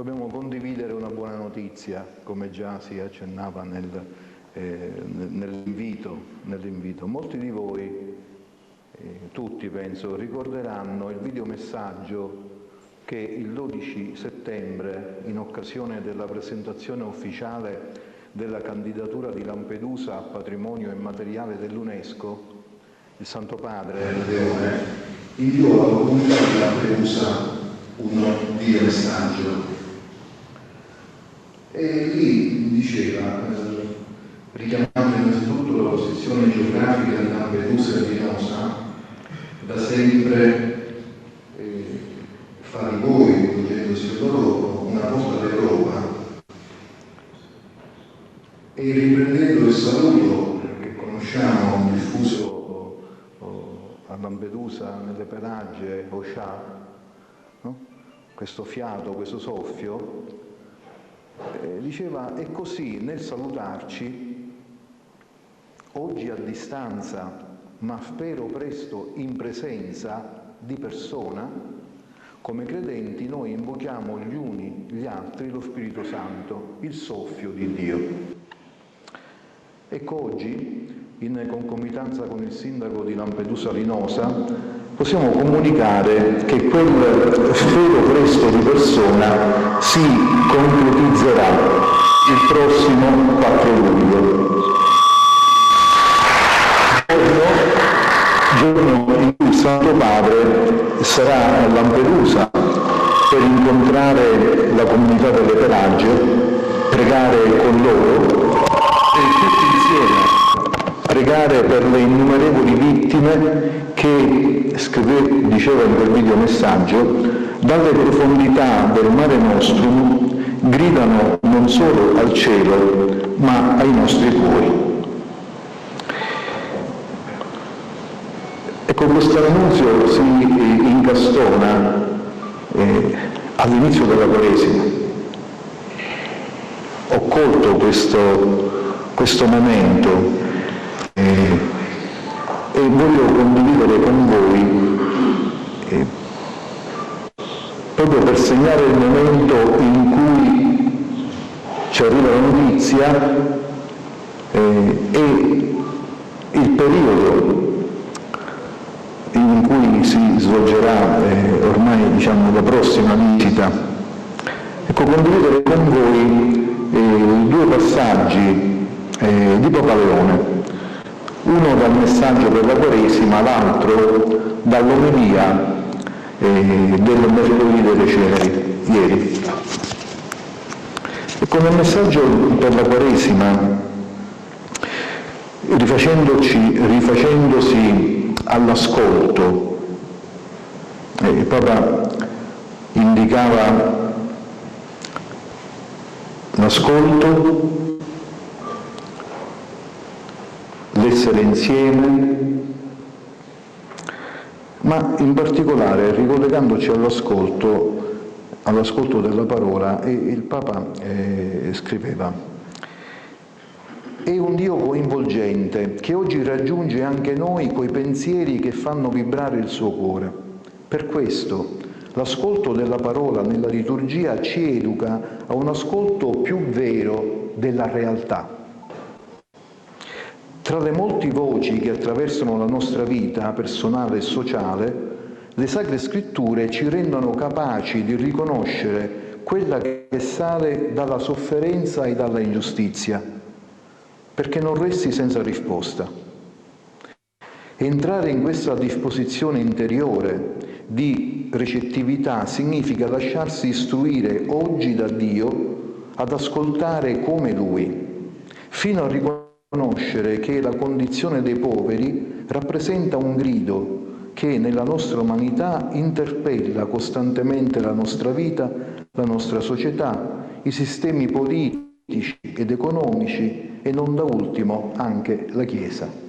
dobbiamo condividere una buona notizia, come già si accennava nell'invito. Molti di voi, tutti penso, ricorderanno il videomessaggio che il 12 settembre, in occasione della presentazione ufficiale della candidatura di Lampedusa a patrimonio immateriale dell'UNESCO, il Santo Padre Leone inviò alla comunità di Lampedusa un videomessaggio. E lì diceva, richiamando innanzitutto la posizione geografica di Lampedusa e Linosa, da sempre fa di voi, rivolgendosi a loro, una porta d'Europa, e riprendendo il saluto che conosciamo diffuso a Lampedusa, nelle Pelagie, Oshà, no? Questo fiato, questo soffio, diceva: è così nel salutarci, oggi a distanza, ma spero presto in presenza di persona, come credenti noi invochiamo gli uni gli altri lo Spirito Santo, il soffio di Dio. Ecco, oggi, in concomitanza con il sindaco di Lampedusa Linosa, possiamo comunicare che quel spero presto di persona si concretizzerà il prossimo 4 luglio. Giorno in cui il Santo Padre sarà a Lampedusa per incontrare la comunità delle Pelagie, pregare con loro e tutti insieme pregare per le innumerevoli vittime che, diceva in quel videomessaggio, dalle profondità del Mare Nostrum gridano non solo al cielo ma ai nostri cuori. Ecco, questo annunzio si incastona all'inizio della Quaresima. Ho colto questo momento e voglio condividere con voi, proprio per segnare il momento in cui ci arriva la notizia e il periodo in cui si svolgerà ormai la prossima visita. Ecco, condividere con voi 2 passaggi di Papa Leone, uno dal messaggio per la Quaresima, l'altro dall'omelia del mercoledì delle Ceneri, ieri. Ecco, nel messaggio per la Quaresima, rifacendosi all'ascolto, il Papa indicava l'ascolto, l'essere insieme, ma in particolare ricollegandoci all'ascolto della parola, e il Papa scriveva: è un Dio coinvolgente che oggi raggiunge anche noi coi pensieri che fanno vibrare il suo cuore. Per questo l'ascolto della parola nella liturgia ci educa a un ascolto più vero della realtà. Tra le molte voci che attraversano la nostra vita personale e sociale, le Sacre Scritture ci rendono capaci di riconoscere quella che sale dalla sofferenza e dalla ingiustizia, perché non resti senza risposta. Entrare in questa disposizione interiore di recettività significa lasciarsi istruire oggi da Dio ad ascoltare come Lui, fino a riconoscere che la condizione dei poveri rappresenta un grido che nella nostra umanità interpella costantemente la nostra vita, la nostra società, i sistemi politici ed economici e non da ultimo anche la Chiesa.